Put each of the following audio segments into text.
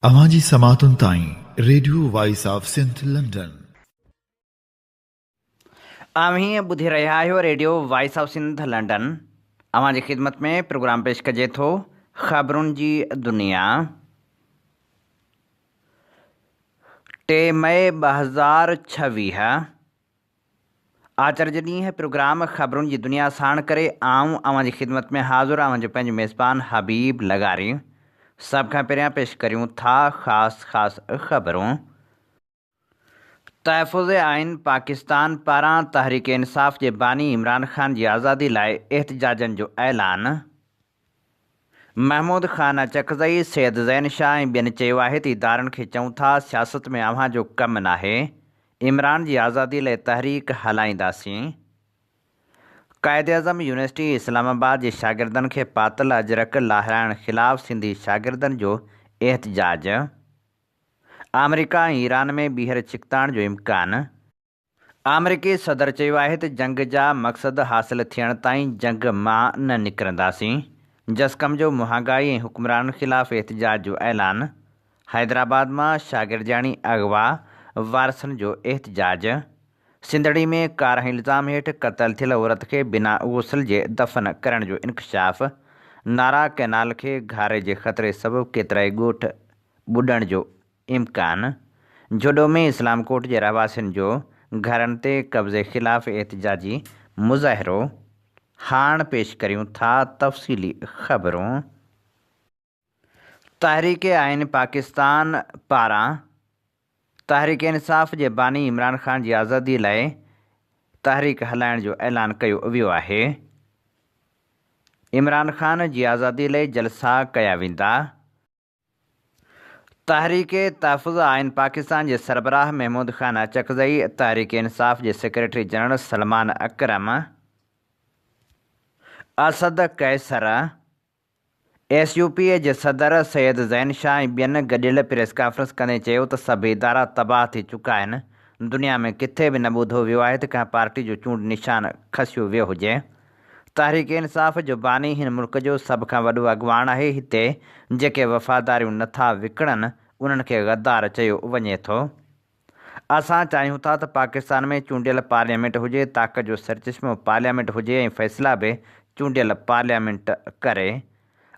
अवांजी समातुन ताईं radio voice of Sindh London. अवीं ॿुधी रहिया आहियो radio voice of Sindh London. अवांजी ख़िदमत में प्रोग्राम पेश कजे थो ख़बरुनि जी दुनिया। 3 मई 2026 आचर ॾींहुं प्रोग्राम ख़बरुनि जी दुनिया साण करे आऊं अवांजी ख़िदमत में हाज़ुर आहियां पंहिंजो मेज़बान हबीब लगारी। सभ खां पहिरियां पेश करियूं था ख़ासि ख़बरूं। तहफ़ुज़ आइन पाकिस्तान पारां तहरीक इंसाफ़ जे बानी इमरान ख़ान जी आज़ादी लाइ एहतजाजनि जो ऐलान। महमूद ख़ान चकज़ई, सैयद ज़ैन शाह ऐं ॿियनि चयो आहे त इदारनि खे चऊं था सियासत में अव्हां जो कमु नाहे, इमरान जी आज़ादी लाइ तहरीक हलाईंदासीं। क़ाइद अज़म यूनिवर्सिटी इस्लामाबाद जे शागिर्दनि खे पातल अजरक लाहिराइण ख़िलाफ़ सिंधी शागिर्दनि जो एहतजाज। अमरीका ऐं ईरान में ॿीहर छिकताण जो इम्कान। अमरीकी सदर चयो आहे त जंग जा मक़सद हासिल थियण ताईं जंग मां न निकिरंदासीं। जसकम जो महांगाई ऐं हुक्मराननि ख़िलाफ़ एहतजाज जो ऐलान। हैदराबाद मां शागिर्दियाणी अगवा वारसनि जो एहतजाज। सिंधड़ी में कार इल्ज़ाम हेठि क़तल थियल औरत खे बिना गुस्ल जे दफ़न करण जो इंकशाफ़। नारा कैनाल खे घारे जे ख़तरे सबबि केतिराई ॻोठ ॿुॾण जो इम्कान। जोडो में इस्लामकोट जे रहवासियुनि जो घरनि ते कब्ज़े ख़िलाफ़ एहतजाजी मुज़ाहिरो। हाण पेश करियूं था तफ़सीली ख़बरूं। तहरीक आइन पाकिस्तान पारां तहरीक इंसाफ़ जे बानी इमरान ख़ान जी आज़ादी लाइ तहरीक हलाइण जो ऐलान कयो वियो आहे। इमरान ख़ान जी आज़ादी लाइ जलसा कया वेंदा। तहरीक तहफ़ुज़ आइन पाकिस्तान जे सरबराह महमूद ख़ान चकज़ई, तहरीक इंसाफ़ जे सेक्रेटरी जनरल सलमान अकरम, असद कैसर, SUP जे सदर सैयद ज़ैन शाह ऐं ॿियनि गॾियल प्रेस कॉन्फ्रेंस कंदे चयो त सभु इदारा तबाह थी चुका आहिनि। दुनिया में किथे बि न ॿुधो वियो आहे त कंहिं पार्टी जो चूंड निशान खसियो वियो हुजे। तहरीक इंसाफ़ जो बानी हिन मुल्क जो सभ खां वॾो अॻुवान आहे। हिते जेके वफ़ादारियूं नथा विकिणनि उन्हनि खे गद्दार चयो वञे थो। असां चाहियूं था त पाकिस्तान में चूंडियल पार्लियामेंट हुजे, ताक़त जो सरचश्मो पार्लियामेंट हुजे ऐं फ़ैसिला बि चूंडियल पार्लियामेंट करे।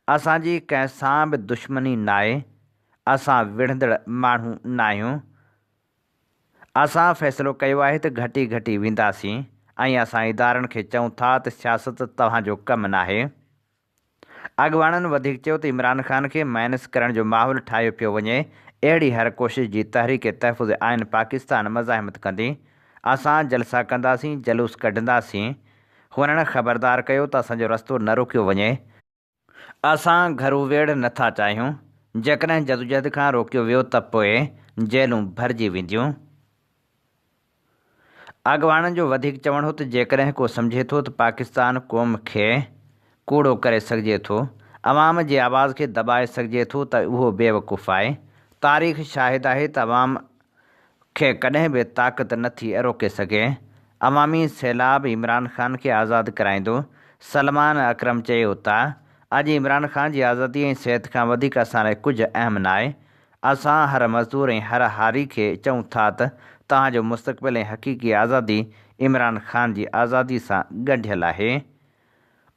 असांजी कंहिं सां बि दुश्मनी न आहे। असां विढ़ंदड़ माण्हू न आहियूं। असां फ़ैसिलो कयो आहे त घटी घटी वेंदासीं ऐं असां इदारनि खे चऊं था त सियासत तव्हांजो कमु नाहे। अॻुवाणनि वधीक चयो त इमरान ख़ान खे माइनस करण जो माहौल ठाहियो पियो वञे। अहिड़ी हर कोशिश जी तहरीक तहफ़ुज़ आइन पाकिस्तान मज़ाहिमत कंदी। असां जलसा कंदासीं, जलूस कढंदासीं। हुननि ख़बरदार कयो त असांजो रस्तो न रोकियो वञे। असां घरू वेड़ नथा चाहियूं। जेकॾहिं जदोजहद खां रोकियो वियो त पोइ जेलूं भरिजी वेंदियूं। अॻुवाणनि जो वधीक चवणु हो त जेकॾहिं को सम्झे थो त पाकिस्तान क़ौम खे कूड़ो करे सघिजे थो, अवाम जे आवाज़ खे दॿाए सघिजे थो, त उहो बेवकूफ़ आहे। तारीख़ शाहिद आहे त अवाम खे कॾहिं बि ताक़त नथी रोके सघे। अवामी सैलाब इमरान ख़ान खे आज़ादु कराईंदो। सलमान अकरम चयो त अॼु इमरान ख़ान जी आज़ादी ऐं सिहत खां वधीक असां लाइ कुझु अहम न आहे। असां हर मज़दूर ऐं हर हारी खे चऊं था त तव्हांजो मुस्तक़बिल ऐं हक़ीक़ी आज़ादी इमरान ख़ान जी आज़ादी सां ॻंढियल आहे।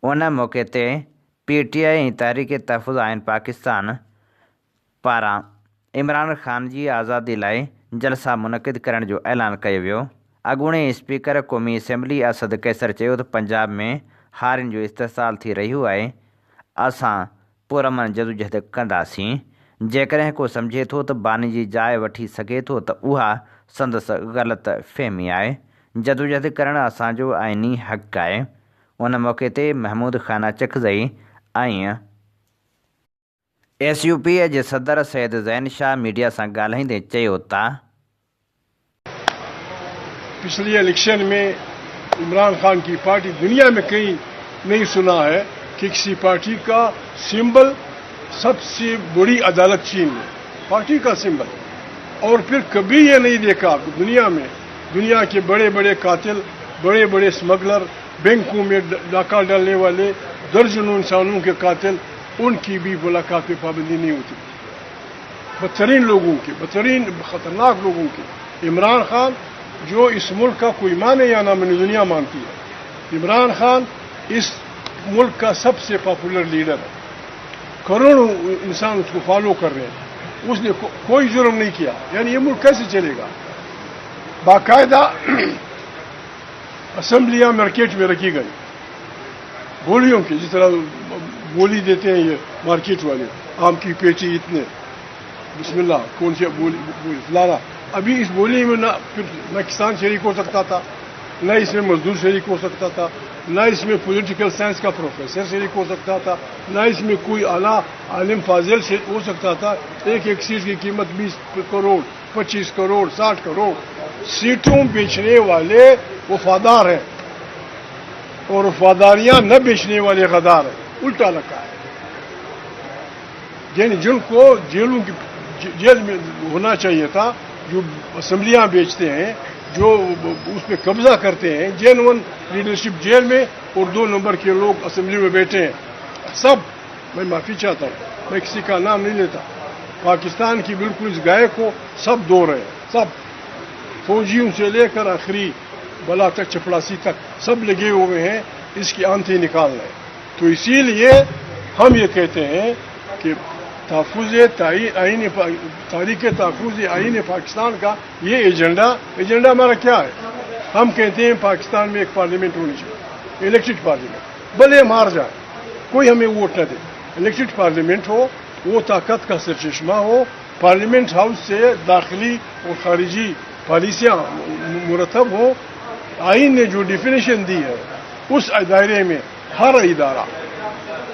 उन मौक़े ते PTI ऐं तहरीक तहफ़ुज़ आइन पाकिस्तान पारां इमरान ख़ान जी आज़ादी लाइ जलसा मुनक़िद करण जो ऐलान कयो वियो। अॻूणे स्पीकर क़ौमी असेंबली असद कैसर चयो त पंजाब में हारियुनि जो इस्तेसाल थी रहियो आहे। असां पुरमन जदोजहद कंदासीं। जेकॾहिं को सम्झे थो त बानी जी जाइ वठी सघे थो त उहा संदसि ग़लति फ़हमी आहे। जदोजहद करणु असांजो आइनी हक़ आहे। उन मौक़े ते महमूद ख़ान चकज़ई ऐं SUP जे सदर सैयद ज़ैन शाह मीडिया सां ॻाल्हाईंदे चयो त पिछले इलेक्शन में इमरान खान की पार्टी दुनिया में कहीं नहीं सुना है कि किसी पार्टी का सिंबल सबसे बड़ी अदालत चीन में, पार्टी का सिंबल। और फिर कभी ये नहीं देखा दुनिया में दुनिया के बड़े बड़े कातिल, बड़े बड़े स्मगलर, बैंकों में डाका डालने वाले दर्जनों इंसानों के कातिल, उनकी भी मुलाकात पे पाबंदी नहीं होती। بدترین لوگوں کے، بدترین خطرناک لوگوں کے. عمران خان جو اس ملک کا کوئی مانے یا نہ میں دنیا مانتی ہے، عمران خان اس ملک کا سب سے پاپولر لیڈر ہے. کروڑوں انسان اس کو فالو کر رہے ہیں. اس نے کوئی جرم نہیں کیا. یعنی یہ ملک کیسے چلے گا؟ باقاعدہ اسمبلیاں مارکیٹ میں رکھی گئی گولیوں کی، جس طرح گولی دیتے ہیں یہ مارکیٹ والے، آم کی پیٹی اتنے، بسم اللہ کون سی گولی لانا. ابھی اس گولی میں نہ کسان شریک ہو سکتا تھا، نہ اس میں مزدور شریک ہو سکتا تھا، نہ اس میں پولیٹیکل سائنس کا پروفیسر شریک ہو سکتا تھا، نہ اس میں کوئی اعلیٰ عالم فاضل ہو سکتا تھا. ایک سیٹ کی قیمت 20 کروڑ، 25 کروڑ، 60 کروڑ. سیٹوں بیچنے والے وفادار ہیں اور وفاداریاں نہ بیچنے والے غدار ہیں. الٹا رکھا ہے. یعنی جن کو جیل میں ہونا چاہیے تھا، جو اسمبلیاں بیچتے ہیں، جو اس پہ قبضہ کرتے ہیں، جینون لیڈرشپ جیل میں اور 2 نمبر کے لوگ اسمبلی میں بیٹھے ہیں. سب، میں معافی چاہتا ہوں، میں کسی کا نام نہیں لیتا، پاکستان کی بالکل اس گائے کو سب دو رہے ہیں. سب فوجیوں سے لے کر آخری بلا تک، چپڑاسی تک، سب لگے ہوئے ہیں اس کی آنتیں نکالنا ہے. تو اسی لیے ہم یہ کہتے ہیں کہ تاریخ تحفظ آئین پاکستان کا یہ ایجنڈا ہمارا کیا ہے؟ ہم کہتے ہیں پاکستان میں ایک پارلیمنٹ ہونی چاہیے، الیکٹڈ پارلیمنٹ، بھلے ہم ہار جائیں، کوئی ہمیں ووٹ نہ دے، الیکٹڈ پارلیمنٹ ہو، وہ طاقت کا سرچشمہ ہو. پارلیمنٹ ہاؤس سے داخلی اور خارجی پالیسیاں مرتب ہوں. آئین نے جو ڈیفینیشن دی ہے اس دائرے میں ہر ادارہ،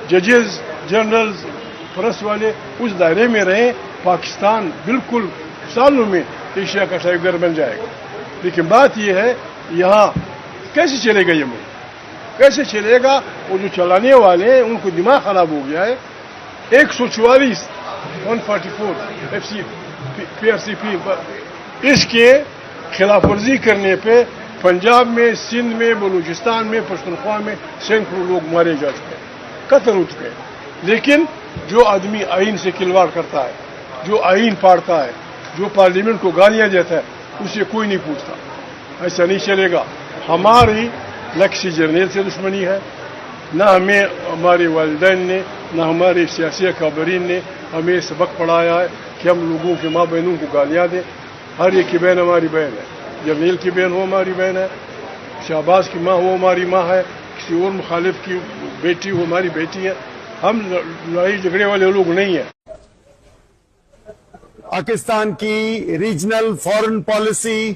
ججز، جنرلز، پریس والے اس دائرے میں رہیں. پاکستان بالکل سالوں میں ایشیا کا ٹائگر بن جائے گا. لیکن بات یہ ہے یہاں کیسے چلے گا یہ ملک؟ کیسے چلے گا؟ وہ جو چلانے والے ہیں ان کو دماغ خراب ہو گیا ہے. 144 PRCP اس کے خلاف ورزی کرنے پہ پنجاب میں، سندھ میں، بلوچستان میں، پختونخوا میں سینکڑوں لوگ مارے جا چکے ہیں، قتل ہو چکے ہیں. لیکن جو آدمی آئین سے کھلواڑ کرتا ہے، جو آئین پاڑتا ہے، جو پارلیمنٹ کو گالیاں دیتا ہے، اسے کوئی نہیں پوچھتا. ایسا نہیں چلے گا. ہماری نہ کسی جرنیل سے دشمنی ہے، نہ ہمیں ہمارے والدین نے، نہ ہمارے سیاسی اکابرین نے ہمیں سبق پڑھایا ہے کہ ہم لوگوں کے ماں بہنوں کو گالیاں دیں. ہر ایک کی بہن ہماری بہن ہے. جرنیل کی بہن ہو ہماری بہن ہے، شہباز کی ماں ہو ہماری ماں ہے، کسی اور مخالف کی بیٹی ہو ہماری بیٹی ہے. ہم لڑائی جھگڑے والے لوگ نہیں ہیں. پاکستان کی ریجنل فارن پالیسی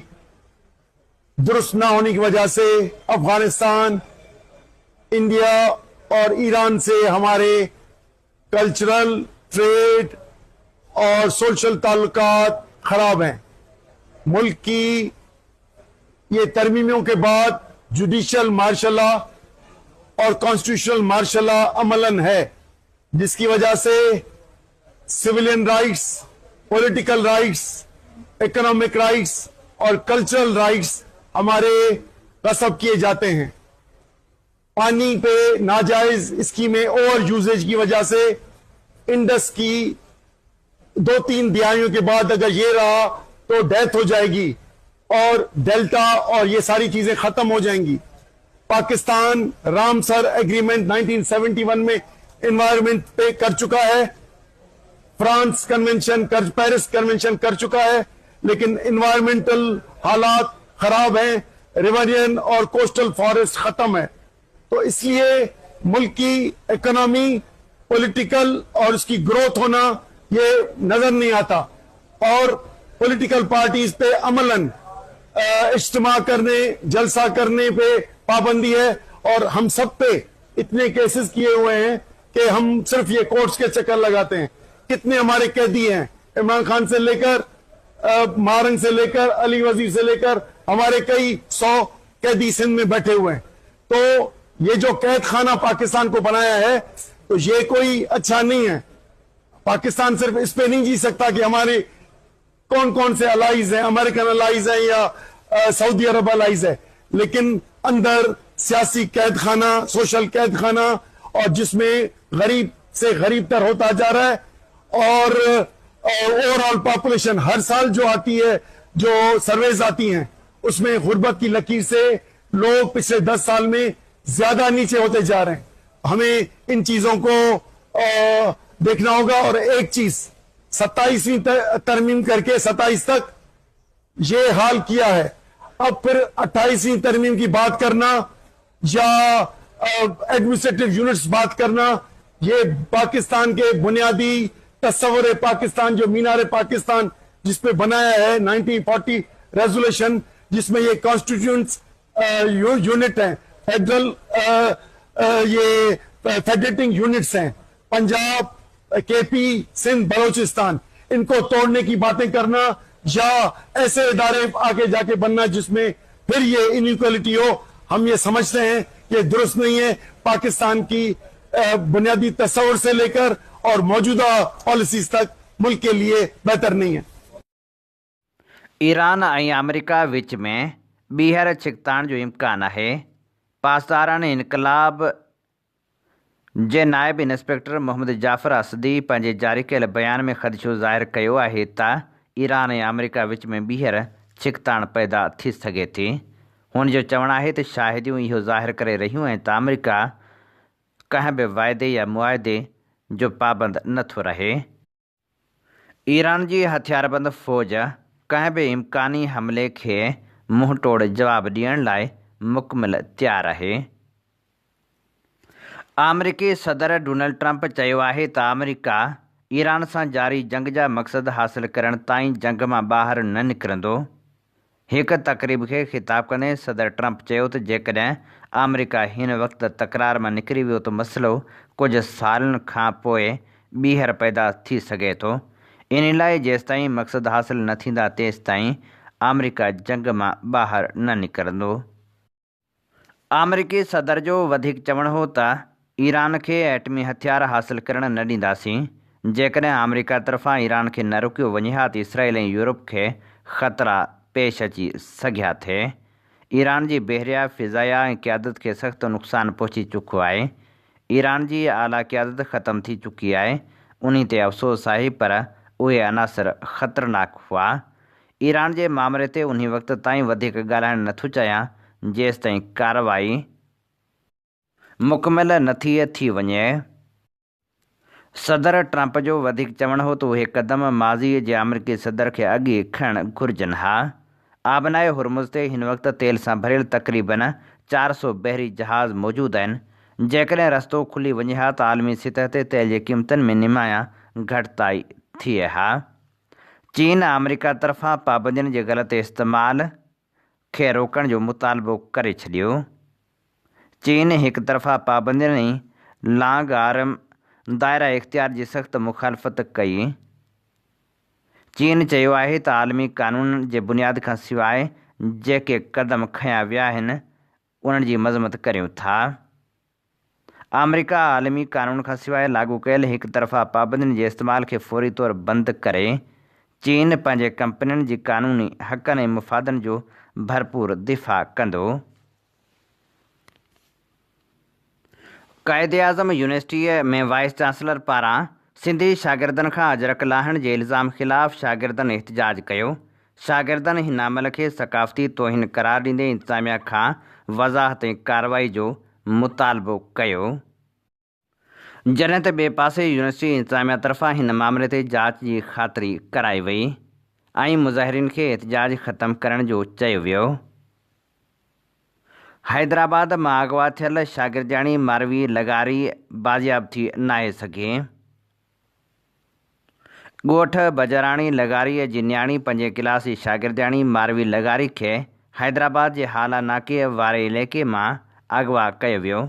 درست نہ ہونے کی وجہ سے افغانستان، انڈیا اور ایران سے ہمارے کلچرل، ٹریڈ اور سوشل تعلقات خراب ہیں. ملک کی یہ ترمیموں کے بعد جوڈیشل مارشل لا اور کانسٹیٹیوشنل مارشل لا عملاً ہے، جس کی وجہ سے civilian rights, political rights, economic rights اور کلچرل رائٹس ہمارے غصب کیے جاتے ہیں. پانی پہ ناجائز اسکیمیں اور یوزیج کی وجہ سے انڈس کی 2-3 دہائیوں کے بعد اگر یہ رہا تو ڈیتھ ہو جائے گی اور ڈیلٹا اور یہ ساری چیزیں ختم ہو جائیں گی. پاکستان رامسر ایگریمنٹ 1971 میں انوائرمنٹ پہ کر چکا ہے، فرانس کنونشن، پیرس کنونشن کر چکا ہے، لیکن انوائرمنٹل حالات خراب ہیں، ریورین اور کوسٹل فارسٹ ختم ہے. تو اس لیے ملک کی اکنامی، پولیٹیکل اور اس کی گروتھ ہونا یہ نظر نہیں آتا. اور پولیٹیکل پارٹیز پہ عملاً اجتماع کرنے، جلسہ کرنے پہ پابندی ہے، اور ہم سب پہ اتنے کیسز کیے ہوئے ہیں کہ ہم صرف یہ کورٹس کے چکر لگاتے ہیں. کتنے ہمارے قیدی ہیں، عمران خان سے لے کر مارنگ سے لے کر علی وزیر سے لے کر ہمارے کئی 100 قیدی سندھ میں بیٹھے ہوئے ہیں. تو یہ جو قید خانہ پاکستان کو بنایا ہے تو یہ کوئی اچھا نہیں ہے. پاکستان صرف اس پہ نہیں جی سکتا کہ ہمارے کون کون سے الائز ہیں، امریکن الائز ہیں یا سعودی عرب الائز ہے، لیکن اندر سیاسی قید خانہ، سوشل قید خانہ، اور جس میں غریب سے غریب تر ہوتا جا رہا ہے. اور ओवरऑल पॉपुलेशन हर साल जो आती है, जो सर्वेज आती हैं, उसमें गुर्बत की लकीर से लोग पिछले 10 साल में ज्यादा नीचे होते जा रहे हैं। हमें इन चीजों को देखना होगा। और एक चीज 27वीं तरमीम करके 27 तक ये हाल किया है, अब फिर 28वीं तरमीम की बात करना या एडमिनिस्ट्रेटिव यूनिट्स बात करना, ये पाकिस्तान के बुनियादी तस्वुर पाकिस्तान, जो मीनार पाकिस्तान जिस पे बनाया है 1940 रेजोल्यूशन, जिसमें ये कॉन्स्टिट्यूंट यूनिट है, फेडरल ये फेडरेटिंग यूनिट्स हैं, पंजाब, केपी, सिंध, बलोचिस्तान, इनको तोड़ने की बातें करना या ऐसे इदारे आगे जाके बनना जिसमें फिर ये इनइक्वालिटी हो, हम ये समझते हैं कि दुरुस्त नहीं है। पाकिस्तान की बुनियादी तस्वुर से लेकर और मौजूदा पॉलिसीज तक मुल्क के लिए बेहतर नहीं है। ईरान ऐं अमेरिका विच में ॿीहर छिकताण जो इम्कान आहे। पासदारान इनकलाब जे नायब इंस्पेक्टर मोहम्मद जाफ़र असदी पंहिंजे जारी कयल बयान में ख़दशो ज़ाहिर कयो आहे त ईरान ऐं अमेरिका विच में ॿीहर छिकताण पैदा थी सघे थी। हुन जो चवणु आहे त शाहिदियूं इहो ज़ाहिर करे रहियूं आहिनि त अमेरिका कंहिं बि वाइदे या मुआदे जो पाबंद नथो रहे। ईरान जी हथियारबंद फ़ौज कंहिं बि इम्कानी हमले खे मुंहुं तोड़ जवाबु ॾियण लाइ मुकमिल तयारु आहे। अमरीकी सदर डोनाल्ड ट्रंप चयो आहे त अमेरिका ईरान सां जारी जंग जा मक़सद हासिल करण ताईं जंग मां ॿाहिरि न निकिरंदो। हिकु तक़रीब खे ख़िताब कंदे सदर ट्रंप चयो त जेकॾहिं अमेरिका हिन वक़्तु तकरार मां निकिरी वियो त मसइलो कुझु सालनि खां पोइ ॿीहर पैदा थी सघे थो। इन लाइ जेसिताईं मक़सद हासिल न थींदा तेसिताईं अमेरिका जंग मां ॿाहिरि न निकिरंदो। अमरीकी सदर जो वधीक चवणु हो त ईरान खे एटमी हथियार हासिल करणु न ॾींदासीं। जेकॾहिं अमेरिका तरफ़ां ईरान खे न रोकियो वञे हा त इसराइल ऐं यूरोप खे ख़तरा पेश अची सघिया थे। ईरान जी बहरिया, फ़िज़ाया ऐं क़यादत खे सख़्तु नुक़सानु पहुची चुको आहे। ईरान जी आला क़यादत ख़तमु थी चुकी आहे। उन ते अफ़सोस आहे, पर उहे अनासर ख़तरनाक हुआ। ईरान जे मामले ते उन वक़्त ताईं वधीक ॻाल्हाइणु नथो चाहियां जेसिताईं कार्रवाई मुकमिल नथी थी वञे। सदर ट्रंप जो वधीक चवणु हो त उहे क़दम माज़ीअ जे अमरीकी सदर खे अॻे खणणु घुरिजनि हा। आबनाए हुरमुज़ ते हिन वक़्तु तेल सां भरियल तक़रीबन 400 बहरी जहाज़ मौजूदु आहिनि। जेकॾहिं रस्तो खुली वञे हा त आलमी सतह ते तेल जी क़ीमतनि में निमाया घटिताई थिए हा। चीन अमेरिका तरफ़ां पाबंदियुनि जे ग़लति इस्तेमाल खे रोकण जो मुतालबो करे छॾियो। चीन हिकु तरफ़ा पाबंदियुनि ऐं लांग आर्म दायरा इख़्तियार जी सख़्तु मुखालफ़त कई। चीन चयो आहे त आलमी क़ानून जे बुनियाद खां सवाइ जेके क़दम खयां विया आहिनि उन्हनि जी मज़म्मत करियूं था। अमेरिका आलमी क़ानून खां सवाइ लागू कयल हिकु तरफ़ा पाबंदियुनि जे इस्तेमाल खे फ़ौरी तौरु बंदि करे चीन पंहिंजे कंपनियुनि जी क़ानूनी हक़नि ऐं मुफ़ादनि जो भरपूर दिफ़ा कंदो। क़ाइदे आज़म यूनिवर्सिटीअ में वाइस चांसलर पारां सिंधी शागिर्दनि खां अजरक लाहण जे इल्ज़ाम ख़िलाफ़ शागिर्दनि एहतिजाज कयो। शागिर्दनि हिन अमल खे सक़ाफ़ती तौहीन करार ॾींदे इंतिज़ामिया खां वज़ाहत ऐं कार्रवाई जो मुतालबो कयो। जॾहिं त ॿिए पासे यूनिवर्सिटी इंतिज़ामिया तरफ़ां हिन मामले ते जांच जी ख़ातिरी कराई वई ऐं मुज़ाहिरीन खे एहतिजाज ख़तमु करण जो चयो वियो। हैदराबाद मां अगवा थियल शागिर्दियाणी मारवी लगारी बाज़ियाब थी न आहे सघे। ॻोठ बजराणी लगारीअ जी न्याणी 5 क्लास जी शागिर्दियाणी मारवी लगारी खे हैदराबाद जे हाला नाके वारे इलाइक़े मां अगवा कयो वियो।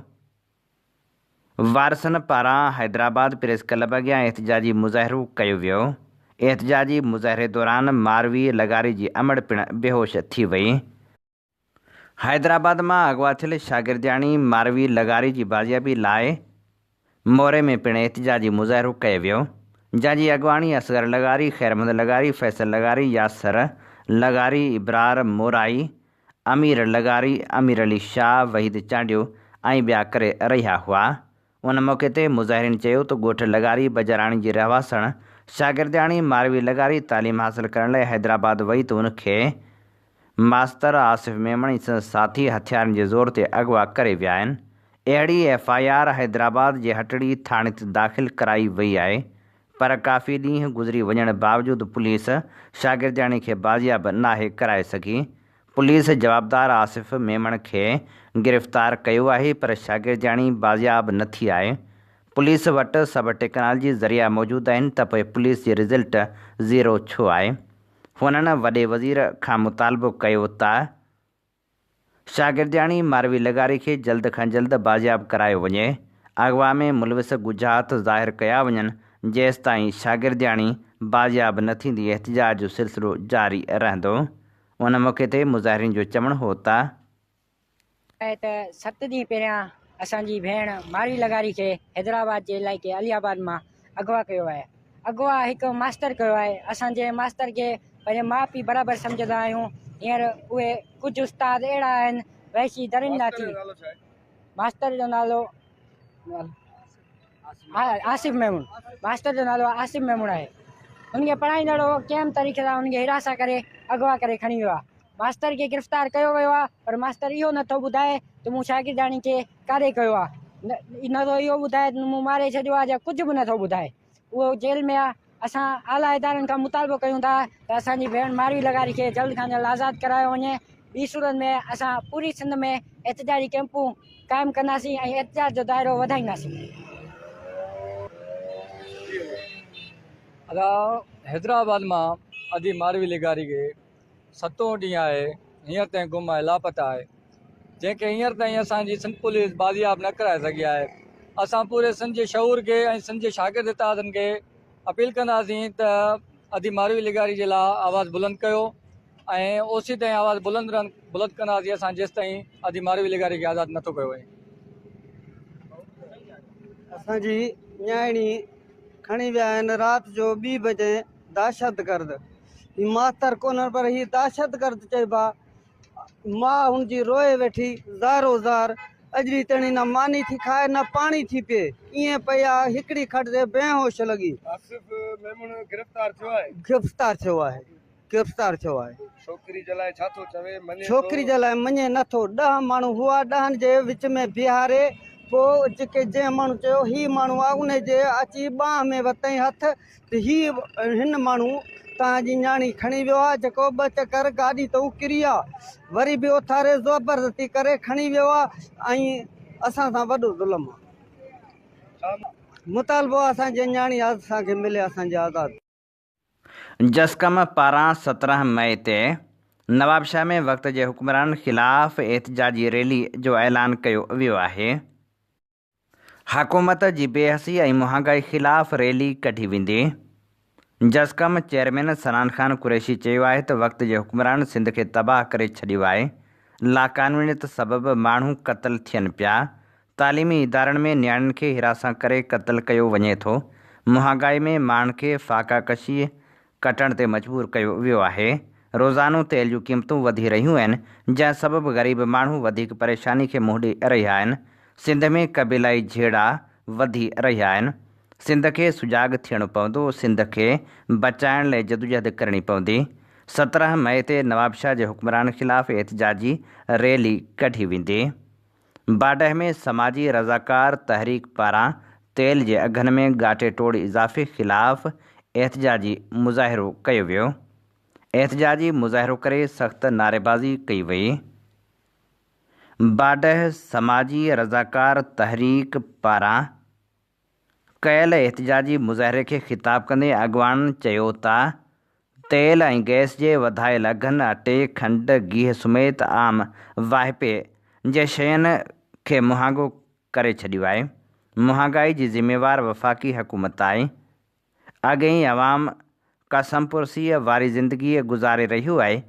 वारसनि पारां हैदराबाद प्रेस क्लब अॻियां एहतिजाजी मुज़ाहिरो कयो वियो। एहतिजाजी मुज़ाहिरे दौरान मारवी लगारी जी अमड़ पिणु बेहोश थी वई। हैदराबाद मां अगवा थियल शागिर्दियाणी मारवी लगारी जी बाज़ियाबी लाइ मोरे में पिणु एहतिजाजी मुज़ाहिरो कयो वियो, जंहिंजी अॻवानी असगर लगारी, ख़ैरमंद लगारी, फैसल लगारी, यासर लगारी, इब्रार मोराई, अमीर लगारी, अमीर अली शाह, वहीद चांडियो ऐं ॿिया करे रहिया हुआ। उन मौक़े ते मुज़ाहिरीन चयो त ॻोठ लगारी बजराणी जी रहवासण शागिर्दियाणी मारवी लगारी तालीम हासिल करण लाइ हैदराबाद वई त उनखे मास्तर आसिफ़ मेमणी सां साथी हथियारनि जे ज़ोर ते अगवा करे विया आहिनि। अहिड़ी FIR हैदराबाद जे हटड़ी थाणे ते दाख़िल कराई वई आहे, पर काफ़ी ॾींहं गुज़री वञण बावजूदि पुलिस शागिर्दियाणी खे बाज़ियाब नाहे कराए सघी। पुलिस जवाबदार आसिफ़ मेमण खे गिरफ़्तार कयो आहे, पर शागिर्दियाणी बाज़ियाब न थी आहे। पुलिस वटि सभु टेक्नोलॉजी ज़रिया मौजूदु आहिनि त पोइ पुलिस जी रिज़ल्ट ज़ीरो छो आहे। हुननि वॾे वज़ीर खां मुतालबो कयो त शागिर्दियाणी मारवी लगारी खे जल्द खां जल्द बाज़ियाब करायो वञे। अगवा में मुलविस गुजात ज़ाहिर कया वञनि, जेसि ताईं शागिर्दियाणी बाज़ियाब न थींदी एहतिजाज जो सिलसिलो जारी रहंदो। उन मौक़े ते मुज़ाहिरीन जो चवणु हो त 7 ॾींहं पहिरियां असांजी भेण मारवी लगारी खे हैदराबाद जे इलाइक़े अलीआबाद मां अगवा कयो आहे। अगवा हिकु मास्तर कयो आहे। असांजे मास्तर खे पंहिंजे माउ पीउ बराबरि सम्झंदा आहियूं। हींअर उहे कुझु उस्ताद अहिड़ा आहिनि वैशी दरिंदा थी। मास्तर जो नालो आसिफ़ मेमून, मास्टर जो नालो आसिफ़ मेमून आहे। उनखे पढ़ाईंदड़ कंहिं तरीक़े सां उनखे हिरासा करे अगवा करे खणी वियो आहे। मास्तर खे गिरफ़्तार कयो वियो आहे, पर मास्तर इहो नथो ॿुधाए त मूं शागिर्दियाणी खे काॾे कयो आहे, नथो इहो ॿुधाए त मूं मारे छॾियो आहे, या कुझु बि नथो ॿुधाए। उहो जेल में आहे। असां आला इदारनि खां मुतालबो कयूं था त असांजी भेण मारवी लगारी खे जल्द खां जल्द आज़ादु करायो वञे। ॿी सूरत में असां पूरी सिंध में एहतिजाजी कैंपूं क़ाइमु कंदासीं ऐं एहतिजाज जो दाइरो वधाईंदासीं। हैदराबाद मां अदी मारवी लगारी खे 7 ॾींहं आहे हींअर ताईं गुम आहे, लापता आहे, जंहिंखे हींअर ताईं असांजी सिंध पुलिस बाज़ियाब न कराए सघी आहे। असां पूरे सिंध जे शऊर खे ऐं सिंध जे शागिर्द इत्तेहादनि खे अपील कंदासीं त अदी मारवी लगारी जे लाइ आवाज़ु बुलंद कयो ऐं ओसी ताईं आवाज़ु बुलंद कंदासीं असां जेसि ताईं अदी मारवी लगारी खे आज़ादु नथो कयो वञे। असांजी न्याणी खणी विया आहिनि राति जो 2 बजे दहशतगर्द। ही मास्तर कोन पर ही दहशतगर्द चइबा। मां हुनजी रोए वेठी ज़ारो ज़ार, अॼु ताईं न मानी थी खाए न पाणी थी पिए, ईअं पई आहे। हिकिड़ी खट ते बेहोश लॻी। आसिफ़ मेमून गिरफ़्तार थियो आहे। गिरफ़्तार थियो आहे। छोकिरी जे लाइ छा थो चवे? छोकिरी जे लाइ मञे नथो। 10 माण्हू हुआ, 10 जे विच में बीहारे पोइ जेके जंहिं माण्हू चयो ही माण्हू आहे, उन जे अची बांह में वरितईं हथ त हिन माण्हू तव्हांजी न्याणी खणी वियो आहे, जेको 2 चकर गाॾी तऊं किरी आहे, वरी बि उथारे ज़बरदस्ती करे खणी वियो आहे ऐं असां सां वॾो ज़ुल्म आहे। मुतालबो असांजे न्याणी असांखे मिले, असांजी आज़ादु। जस्कम पारां 17 मई ते नवाबशाह में वक़्त जे हुक्मरान ख़िलाफ़ एहतिजाजी रैली जो ऐलान कयो वियो आहे। हुकूमत जी बेहसी ऐं महांगाई ख़िलाफ़ रैली कढी वेंदी। जस्कम चेयरमैन सनान ख़ान कुरैशी चयो आहे त वक़्त जे हुक्मरान सिंध खे तबाह करे छॾियो आहे। लाक़ानूनीयत सबबि माण्हू क़त्ल थियनि पिया। तालीमी इदारनि में नियाणियुनि खे हिरासा करे क़त्ल कयो वञे थो। महांगाई में माण्हुनि खे फ़ाक़ा कशी कटण ते मजबूर कयो वियो आहे। रोज़ानो तेल जूं क़ीमतूं वधी रहियूं आहिनि, जंहिं सबबि ग़रीब माण्हू वधीक परेशानी खे मुंहुं ॾेई रहिया आहिनि। सिंध में क़बीलाई झेड़ा वधी रहिया आहिनि। सिंध खे सुजाॻ थियणो पवंदो। सिंध खे बचाइण लाइ जदोजहद करणी पवंदी। 17 मई ते नवाबशाह जे हुक्मरान ख़िलाफ़ एहतिजाजी रैली कढी वेंदी। बाडह में समाजी रज़ाकार तहरीक पारां तेल जे अघनि में ॻाटे टोड़ इज़ाफ़े ख़िलाफ़ एहतिजाजी मुज़ाहिरो कयो वियो। एहतिजाजी मुज़ाहिरो करे सख़्त नारेबाज़ी कई वई। बाडह समाजी रज़ाकार तहरीक पारां कयल एहतिजाजी मुज़ाहिरे खे ख़िताब कंदे अॻवान चयो त तेल ऐं गैस जे वधायल अघनि, अटे, खंड, गीह समेत आम वाहिपे जे शयुनि खे महांगो करे छॾियो आहे। महांगाई जी ज़िम्मेवार वफ़ाक़ी हुकूमत आहे। अॻेई अवाम कसमपुरसीअ वारी ज़िंदगी गुज़ारे रहियो आहे।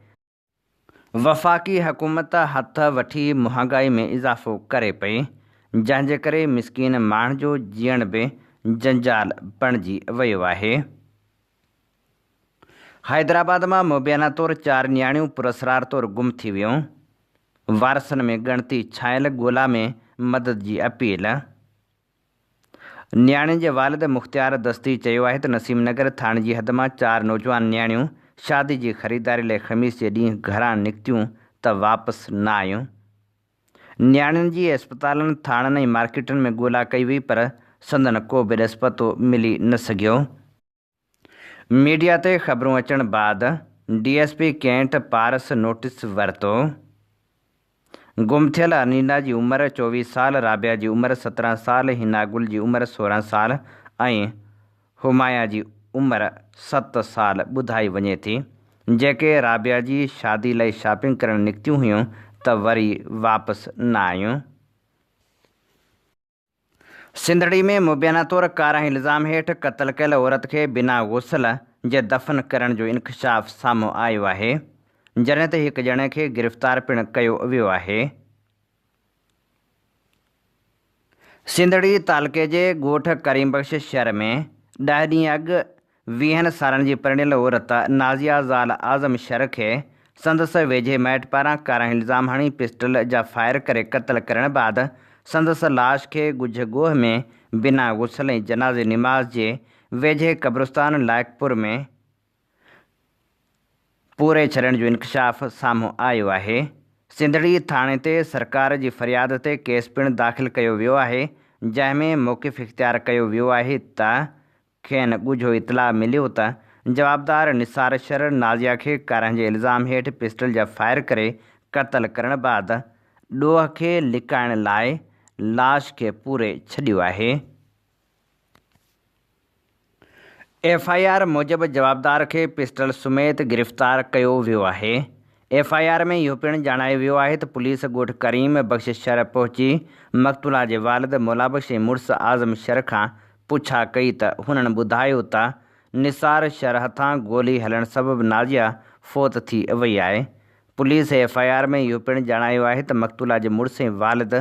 वफ़ाक़ी हुकूमत हथ वठी महांगाई में इज़ाफ़ो करे पई, जंहिंजे करे मिसकीन माण्हू जो जीअण बि जंजाल बणिजी वियो आहे। हैदराबाद मां मुबियाना तौरु 4 नियाणियूं पुरस्रार तौरु गुम थी वियूं। वारसनि में ॻणती छायल ॻोल्हा में मदद जी अपील। न्याणे जे वालिद मुख़्तियार दस्ती चयो आहे त नसीमनगर थाणे जी हद मां 4 नौजवान न्याणियूं शादी जी ख़रीदारी लाइ ख़मीस जे ॾींहुं घरां निकितियूं त वापसि न आयूं। न्याणियुनि जी अस्पतालनि, थाणनि ऐं मार्केटनि में ॻोल्हा कई हुई, पर संदन को बि ॾसपतो मिली न सघियो। मीडिया ते ख़बरूं अचण बाद DSP कैंट पारस नोटिस वरितो। गुम थियल अनीना जी उमिरि 24 साल, राबिया जी उमिरि 17 साल, हिनागुल जी उमिरि 16 साल ऐं हुमाया जी उमिरि 7 साल ॿुधाई वञे थी, जेके राबिया जी शादी लाइ शॉपिंग करणु निकितियूं हुयूं त वरी वापसि न आयूं। सिंधड़ी में मुबैना तौरु कारा इल्ज़ाम हेठि क़त्ल कयल औरत खे बिना गुसल जे दफ़न करण जो इंकशाफ़ साम्हूं आयो आहे, जॾहिं त हिकु ॼणे खे गिरफ़्तार पिणु कयो वियो आहे। सिंधड़ी तालुके जे ॻोठ करीमबख्श शहर में 10 ॾींहं अॻु 20 सालनि जी परिणियल औरत नाज़िया ज़ाल आज़म शर खे संदसि वेझे माइट पारां कारा इल्ज़ाम हणी पिस्टल जा फायर करे क़त्ल करण बाद संदसि लाश खे गुजगोह में बिना गुसल ऐं जनाज़े निमाज़ जे वेझे क़ब्रिस्तान लाइकपुर में पूरे छॾण जो इंकशाफ़ साम्हूं आयो आहे। सिंधड़ी थाणे ते सरकार जी फ़रियाद ते केस पिणु दाख़िल कयो वियो आहे, जंहिंमें मौक़िफ़ इख़्तियार कयो वियो आहे त खेनि ॻुझो इतला मिलियो त जवाबदार निसार शर नाज़िया खे कारनि जे इल्ज़ाम हेठि पिस्टल जा फायर करे क़त्ल करण बाद ॾोह खे लिकाइण लाइ लाश खे पूरे छॾियो आहे। FIR मूजिबि जवाबदार खे पिस्टल समेत गिरफ़्तार कयो वियो आहे। FIR में इहो पिणु ॼाणायो वियो आहे त पुलिस ॻोठ करीम बख़्श शर पहुची मक़तूला जे वालिद मौला बख़्श ऐं मुड़ुसु आज़म शर खां पुछा कई त हुननि ॿुधायो त निसार शर हथां गोली हलण सबबि नाज़िया फ़ौत थी वई आहे। पुलिस FIR में इहो पिणु ॼाणायो आहे त मक़तूला जे मुड़ुसु ऐं वालिद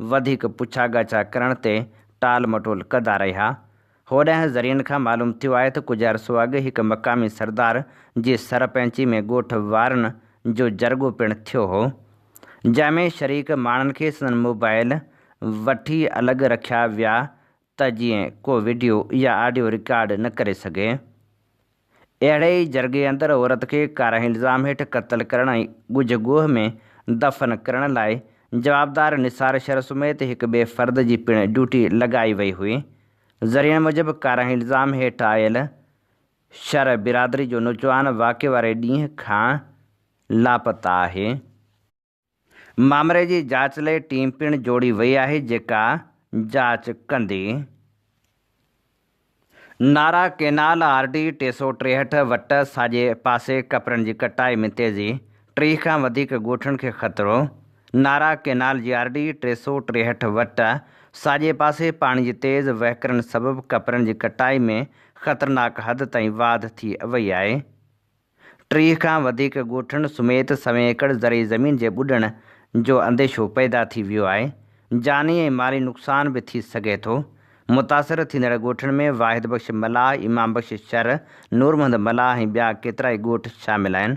वधीक पुछा ॻाछा करण ते टाल मटोल कंदा रहिया। होॾांहुं ज़रियनि खां मालूम थियो आहे त कुझु अरसो अॻु हिकु मक़ामी सरदार जी सरपंची में ॻोठ वारनि जो जरगो पिणु थियो हो, जंहिंमें शरीक माण्हुनि खे संदन मोबाइल वठी अलॻि रखिया विया त जीअं को वीडियो या ऑडियो रिकॉर्ड न करे सघे। अहिड़े ई जरगे अंदरि औरत खे कारा इल्ज़ाम हेठि क़त्ल करण ऐं गुजगोह में दफ़न करण लाइ जवाबदार निसार शर समेत हिकु ॿिए फ़र्द जी पिणु ड्यूटी लॻाई वई हुई। ज़रियनि मूजिबि कारा इल्ज़ाम हेठि आयल शर बिरादरी जो नौजवान वाक़े वारे ॾींहं खां लापता आहे। मामले जी जाच लाइ टीम पिणु जोड़ी वई आहे, जेका जाच कंदी। नारा केनाल RD 363 वटि साॼे पासे कपरनि जी कटाई में तेज़ी, 3 खां वधीक ॻोठनि खे ख़तरो। नारा केनाल जी RD 363 वटि साॼे पासे पाणी जी तेज़ वहिकरण सबबि कपरनि जी कटाई में ख़तरनाक हद ताईं वाध थी वई आहे। 3 खां वधीक ॻोठनि समेत 100 एकड़ ज़रई ज़मीन जे ॿुॾण जो अंदेशो पैदा थी वियो आहे। जानी ऐं माली नुक़सान बि थी सघे थो। मुतासिर थींदड़ ॻोठनि में वाहिद बख़्श मलाह, इमाम बख़्श शर, नूर महमद मलाह ऐं ॿिया केतिरा ई ॻोठ शामिल आहिनि।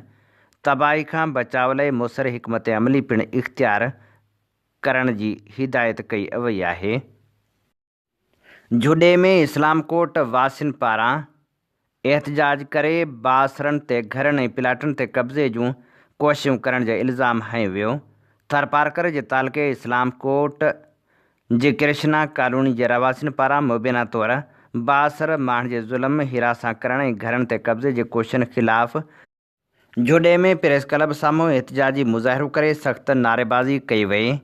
तबाही खां बचाव लाइ मुसर हिकमत अमली पिणु इख़्तियार करण जी हिदायत कई वई आहे। जुडे में इस्लाम कोर्ट वासियुनि पारां एहतजाज करे बासरनि ते घरनि ऐं प्लाटनि ते कब्ज़े जूं कोशिशूं करण जो इल्ज़ाम हयो वियो। थरपारकर जे तालुके इस्लाम कोर्ट जी कृष्णा कॉलोनी जे रवासियुनि पारां मुबैना तौरु बासर माण्हुनि जे ज़ुल्म, हिरासा करण ऐं घरनि ते कब्ज़े जे कोशिशुनि ख़िलाफ़ जुडे में प्रेस क्लब साम्हूं एहतजाजी मुज़ाहिरो करे सख़्त नारेबाज़ी कई वई।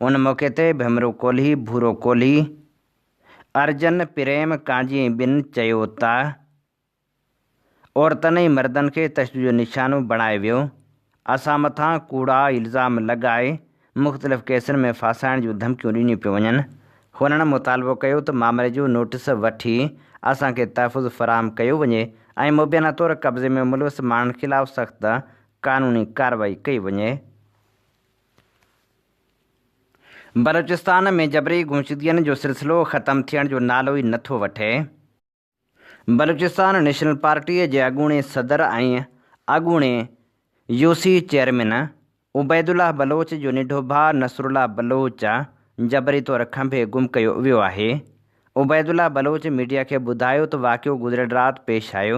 उन मौक़े ते भीमरू कोल्ही, भूरो कोल्ही, अर्जन, प्रेम कांजी ऐं ॿिनि चयो त औरतनि ऐं मर्दनि खे तशदुद जो निशानो बणायो वियो। असां मथां कूड़ा इल्ज़ाम लॻाए मुख़्तलिफ़ केसनि में फासाइण जूं धमकियूं ॾिनियूं पियूं वञनि। हुननि मुतालबो कयो त मामले जो नोटिस वठी असांखे तहफ़ुज़ फ़राहम कयो वञे ऐं मुबैना तौरु कब्ज़े में मुलविस माण्हुनि ख़िलाफ़ सख़्त क़ानूनी कार्रवाई कई वञे। बलूचिस्तान में जबरी गुमशुदगियुनि जो सिलसिलो ख़तमु थियण जो नालो ई नथो वठे। बलूचिस्तान नेशनल पार्टीअ जे अॻूणे सदर ऐं अॻूणे UC चेयरमैन उबैदुल्लाह बलोच जो निढो भाउ नसरुल्लाह बलोच जबरी तौरु खंभे गुम कयो वियो आहे। उबैदुल्ला बलोच मीडिया खे ॿुधायो त वाक़ियो गुज़िरियल राति पेश आयो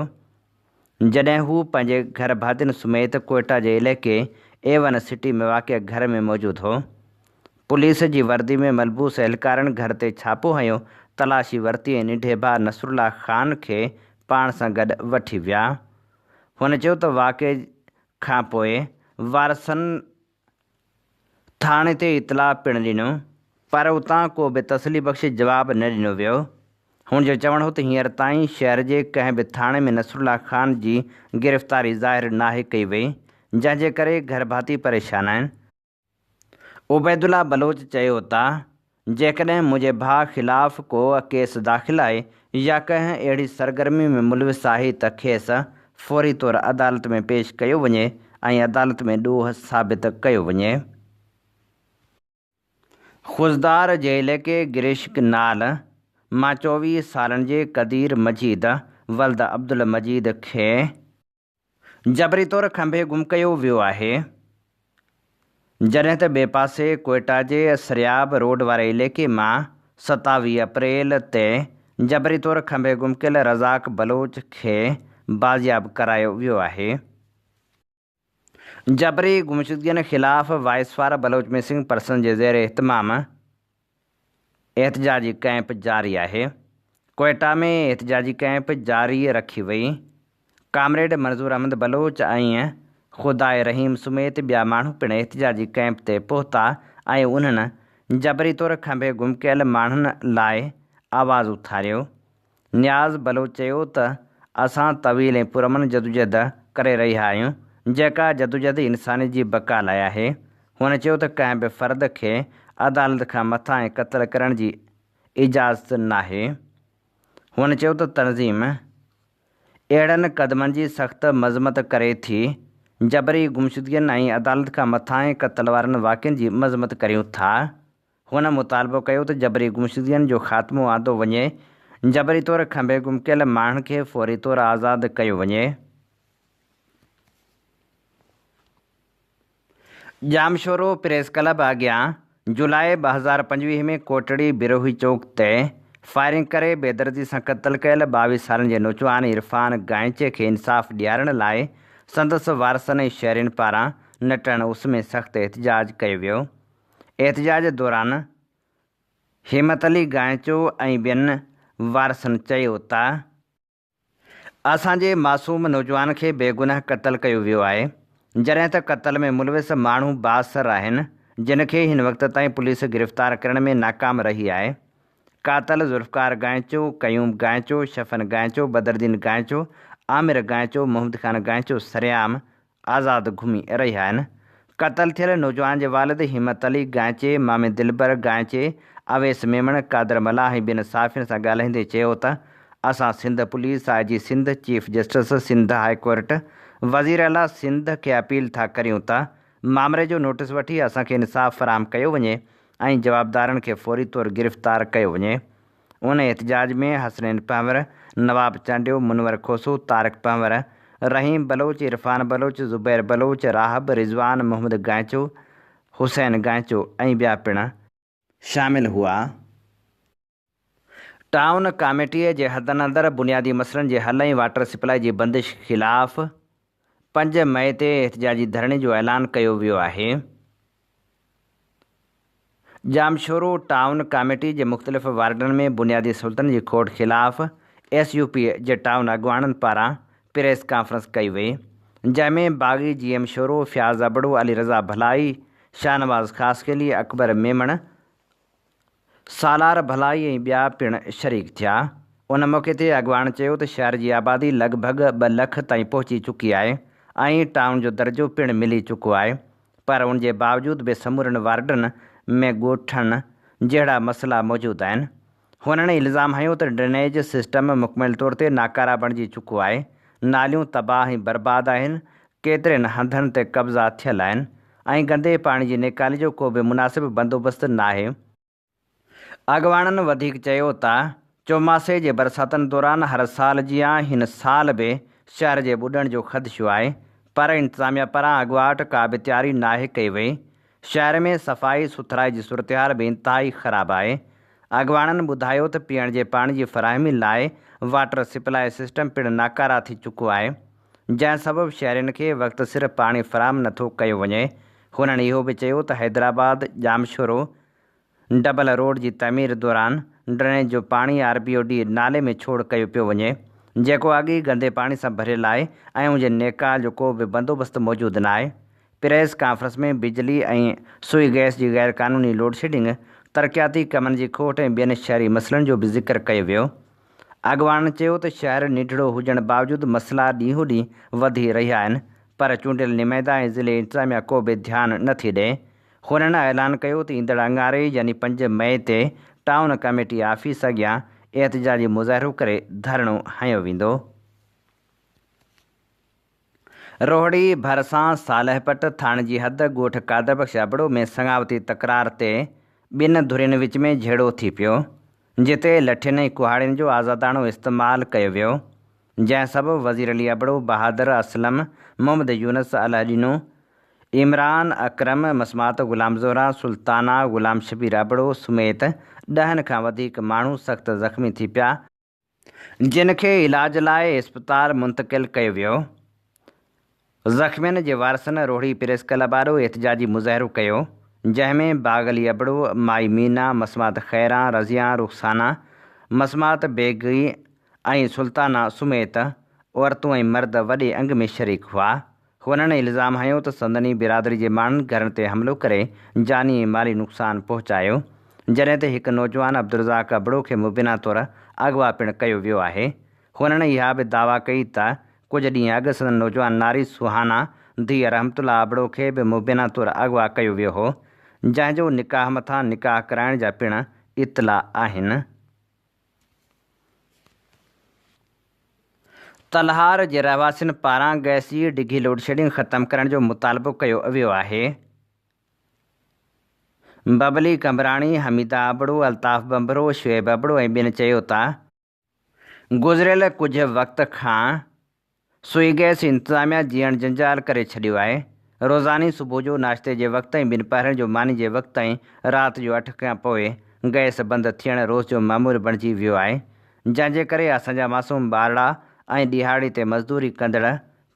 जॾहिं हू पंहिंजे घर भातियुनि समेत कोयटा जे इलाइक़े A1 सिटी में वाक़िअ घर में मौजूदु हो। पुलिस जी वर्दी में मलबूस एहलकारनि घर ते छापो हयो, तलाशी वरिती ऐं निढे भाउ नसरुल्ला ख़ान खे पाण सां गॾु वठी विया। हुन चयो त वाक़िए खां पोइ वारसनि थाणे ते इतला पिणु ॾिनो, पर उतां को बि तसली बख़्श जवाबु न ॾिनो वियो। हुन जो चवणु हो त हींअर ताईं शहर जे कंहिं बि थाणे में नसरुल्ला ख़ान जी गिरफ़्तारी ज़ाहिर नाहे कई वई, जंहिंजे करे घर भाती परेशान आहिनि। उबैदुल्ला बलोच चयो त जेकॾहिं मुंहिंजे भाउ ख़िलाफ़ु को केस दाख़िल आहे या कंहिं अहिड़ी सरगर्मी में मुलविस आहे त खेसि फौरी तौरु अदालत में पेश कयो वञे ऐं अदालत में ॾोह साबित कयो वञे। खुज़दार जे इलाइक़े गिरिश्क नाल मां 24 सालनि जे कदीर मजीद वल्द अब्दुल मजीद खे जबरी तौरु खंभे गुम कयो वियो आहे, जॾहिं त ॿिए पासे कोयटा जे सरियाब रोड वारे इलाइक़े मां 27 अप्रैल ते जबरी तौरु खंभे गुम कयल रज़ाक बलोच खे बाज़ियाब करायो वियो आहे। जबरी गुमशुदगियुनि ख़िलाफ़ वाइसवार बलोच मिसिंग पर्सन जे ज़ेर एहतमाम एहतजाजी कैंप जारी आहे। कोयटा में एहतजाजी कैंप जारी रखी वई। कामरेड मंज़ूर अहमद बलोच ऐं खुदाए रहीम समेत ॿिया माण्हू पिणु एहतजाजी कैंप ते पहुता ऐं उन्हनि जबरी तौरु खंभे गुम कयल माण्हुनि लाइ आवाज़ उथारियो। नियाज़ बलोच चयो त असां तवील ऐं पुरमन जदोजहद करे रहिया आहियूं, जेका जदोजहद इंसानी जी बका लाइ आहे। हुन चयो त कंहिं बि फ़र्द खे अदालत खां मथां ऐं क़त्ल करण जी इजाज़त नाहे। हुन चयो त तनज़ीम अहिड़नि क़दमनि जी सख़्त मज़म्मत करे थी जबरी गुमशुदगियुनि ऐं अदालत खां मथां ऐं क़त्ल वारनि वाक़िअनि जी मज़म्मत करियूं था। हुन मुतालबो कयो त जबरी गुमशुदगियुनि जो ख़ात्मो आंदो वञे, जबरी तौरु खंभे गुम कयल माण्हुनि खे फौरी तौरु आज़ादु कयो वञे। जामशोरो प्रेस क्लब अॻियां जुलाई 2025 में कोटड़ी बिरोही चौक ते फायरिंग करे बेदर्दी सां क़त्ल कयल 22 सालनि जे नौजवान इरफान गांचे खे इंसाफ़ ॾियारण लाइ संदसि वारसनि ऐं शहरियुनि पारां नटण उस में सख़्तु एहतजाज कयो वियो। एहतजाज दौरान हिम्मत अली गांचो ऐं ॿियनि वारसनि चयो त असांजे मासूम नौजवान खे बेगुनाह क़त्ल कयो वियो आहे, जॾहिं त क़त्ल में मुलविस माण्हू बासर आहिनि, जिन खे हिन वक़्त ताईं पुलिस गिरफ़्तार करण में नाकाम रही आहे। कातल ज़ुल्फ़कार गांचो, क़यूम गांचो, शफ़न गांचो, बदरुद्दीन गांचो, आमिर गांचो, मोहम्मद ख़ान गांचो सरेआम आज़ादु घुमी रहिया आहिनि। क़त्ल थियल नौजवान जे वालिद हिम्मत अली गांचे, मामे दिलबर गांचे, अवेस मेमण, कादर मलाह ऐं ॿियनि साफ़ियुनि सां ॻाल्हाईंदे चयो त असां Sindh police, IG Sindh, chief justice Sindh high court, वज़ीर आला सिंध खे अपील था करियूं त मामले जो नोटिस वठी असांखे इंसाफ़ फ़राहम कयो वञे ऐं जवाबदारनि खे फौरी तौरु गिरफ़्तार कयो वञे। उन एहतजाज में हसनैन पंवर, नवाब चांडियो, मुनवर खोसो, तारिक पंवर, रहीम बलोच, इरफान बलोच, ज़ुबैर बलोच, राहब, रिज़वान, मोहम्मद गांचो, हुसैन गांचो ऐं ॿिया पिणु शामिल हुआ। टाउन कमेटीअ जे हदनि अंदरि बुनियादी मसइलनि जे हल ऐं वाटर सप्लाई जी बंदिश ख़िलाफ़ु 5 मई ते एहतजाजी धरणे जो ऐलान कयो वियो आहे। जामशोरो टाउन कमेटी जे मुख़्तलिफ़ वार्डनि में बुनियादी सहूलियतुनि जी खोट ख़िलाफ़ु SUP जे टाउन अॻुवाणनि पारां प्रेस कॉन्फ्रेंस कई वई, जंहिंमें बाग़ी GM शोरो, फ़याज़ अबड़ो, अली रज़ा भलाई, शाहनवाज़ ख़ासकेली, अकबर मेमण, सालार भलाई ऐं ॿिया पिणु शरीक थिया। उन मौक़े ते अॻुवाण चयो त शहर जी आबादी लॻभॻि 2 लख ताईं पहुची चुकी आहे ऐं टाउन जो दर्जो पिणु मिली चुको आहे, पर उन जे बावजूदि बि समूरनि वार्डनि में ॻोठनि जहिड़ा मसइला मौजूदु आहिनि। हुननि इल्ज़ाम हयो त ड्रेनेज सिस्टम मुकमल तौर ते नाकारा बणिजी चुको आहे, नालियूं तबाह ऐं बर्बादु आहिनि, केतिरनि हंधनि ते कब्ज़ा थियल आहिनि ऐं गंदे पाणी जी निकाली जो को बि मुनासिबु बंदोबस्तु नाहे। अॻुवाणनि वधीक चयो त चौमासे जे बरसातनि दौरान हर साल जीअं हिन साल बि शहर जे ॿुॾण जो ख़दशो आहे, पर इंतिज़ामिया पारां अॻुवाट का बि तयारी नाहे कई वई। शहर में सफ़ाई सुथराई जी सूरत हाल बि इंतिहाई ख़राबु आहे। अॻवाननि ॿुधायो त पीअण जे पाणी जी फ़राहमी लाइ वाटर सप्लाई सिस्टम पिणु नाकारा थी चुको आहे, जंहिं सबबि शहरियुनि खे वक़्तु सिर पाणी फ़राहम नथो कयो वञे। हुननि इहो बि चयो त हैदराबाद जामशोरो डबल रोड जी तमीर दौरान ड्रेनेज जो पाणी RBOD नाले में छोड़ कयो पियो वञे, जेको अॻे गंदे पाणी सां भरियलु आहे ऐं उन जे नेकाल जो को बि बंदोबस्तु मौजूदु न आहे। प्रेस कॉन्फ्रेंस में बिजली ऐं सुई गैस जी गैर क़ानूनी लोड शेडिंग, तरक़ियाती कमनि जी खोट ऐं ॿियनि शहरी मसइलनि जो बि ज़िक्र कयो वियो। अॻवाननि चयो त शहर निढड़ो हुजण बावजूदि मसइला ॾींहों ॾींहुं वधी रहिया आहिनि, पर चूंडियल नुमाइंदा ऐं ज़िले इंतिज़ामिया को बि ध्यानु नथी ॾिए। हुननि ऐलान कयो त ईंदड़ अंगारे यानी 5 मई ते टाउन कमेटी ऑफिस अॻियां एहतिजाजी मुज़ाहिरो करे धरणो हंयो वेंदो। रोहड़ी भरिसां सालहपट थाणे जी हद ॻोठ कादरबख्श अबड़ो में संगावती तकरार ते ॿिनि धुरियुनि विच में झेड़ो थी पियो, जिते लठियुनि ऐं कुहाड़ियुनि जो आज़ादाणो इस्तेमालु कयो वियो, जंहिं सबबि वज़ीर अली अबड़ो, बहादुर असलम, मोहम्मद यूनुस अल-अदीनो, इमरान अकरम, मसमात ग़ुलाम ज़ोहरा, सुल्ताना, ग़ुलाम शबीर अबड़ो समेत 10 खां वधीक माण्हू सख़्तु ज़ख़्मी थी पिया, जिन खे इलाज लाइ इस्पताल मुंतक़िल कयो वियो। ज़ख़्मियुनि जे वारसनि रोहड़ी प्रेस क्लब वारो एहतिजाजी मुज़ाहिरो कयो, जंहिंमें बाग़ अली अबड़ो, माई मीना, मसमात खैरा, रज़िया, रुखसाना, मसमात बेगी ऐं सुल्ताना समेत औरतूं ऐं मर्द वॾे अंग में शरीक हुआ। हुननि इल्ज़ाम हयो त संदनी बिरादरी जे माण्हुनि घरनि ते हमिलो करे जानी ऐं माली नुक़सानु पहुचायो, जॾहिं त हिकु नौजवान अब्दुर्रज़ाक अबड़ो खे मुबीना तौरु अगवा पिणु कयो वियो आहे। हुननि इहा बि दावा कई त कुझु ॾींहं अॻु संदन नौजवान नारी सुहाना धीअ रहमतुल्लाह अबड़ो खे बि मुबीना तौरु अगवा कयो वियो हो, जंहिंजो निकाह मथां निकाह कराइण जा पिणु इतला आहिनि। तलहार जे रहवासियुनि पारां गैस जी डिघी लोड शेडिंग ख़तमु करण जो मुतालबो कयो वियो आहे। बबली कंबराणी, हमीदा अबड़ो, अल्ताफ़ बंबरो, शुएब अबड़ो ऐं ॿियनि चयो त गुज़िरियल कुझु वक़्त खां सुई गैस इंतिज़ामिया जीअण जंजाल करे छॾियो आहे। रोज़ानी सुबुह जो नाश्ते जे वक़्तु ऐं ॿिनि पहरनि जो मानी जे वक़्तु ऐं राति जो 8 खां पोइ गैस बंदि थियण रोज़ जो मामूल बणिजी वियो आहे, जंहिंजे करे असांजा मासूम ॿारड़ा ऐं ॾिहाड़ी ते मज़दूरी कंदड़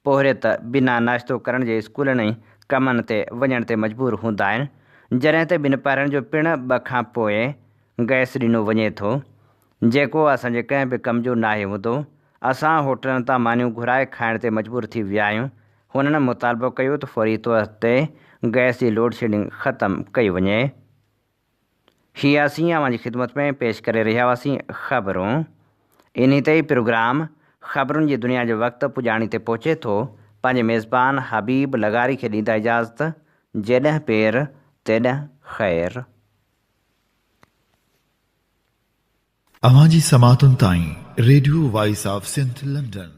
पोहरियत बिना नाश्तो करण जे स्कूलनि ऐं कमनि ते वञण ते मजबूर हूंदा आहिनि, जॾहिं त ॿिनि पहरनि जो पिणु 2 खां पोइ गैस ॾिनो वञे थो, जेको असांजे कंहिं बि कम जो नाहे हूंदो। असां होटलनि तां मानियूं घुराए खाइण ते मजबूर थी विया आहियूं। हुननि मुतालबो कयो त फौरी तौर ते गैस जी लोड शेडिंग ख़तमु कई वञे। हीअ असीं अवां जी ख़िदमत में पेश करे रहिया हुआसीं ख़बरूं। इन ते ई प्रोग्राम ख़बरुनि जी दुनिया जो वक़्तु पुॼाणी ते पहुचे थो। पंहिंजे मेज़बान हबीब लगारी खे ॾींदा इजाज़त। जेॾहिं पेर तेॾहिं ख़ैर। अवां जी समातुनि ताईं radio voice of Sindh London.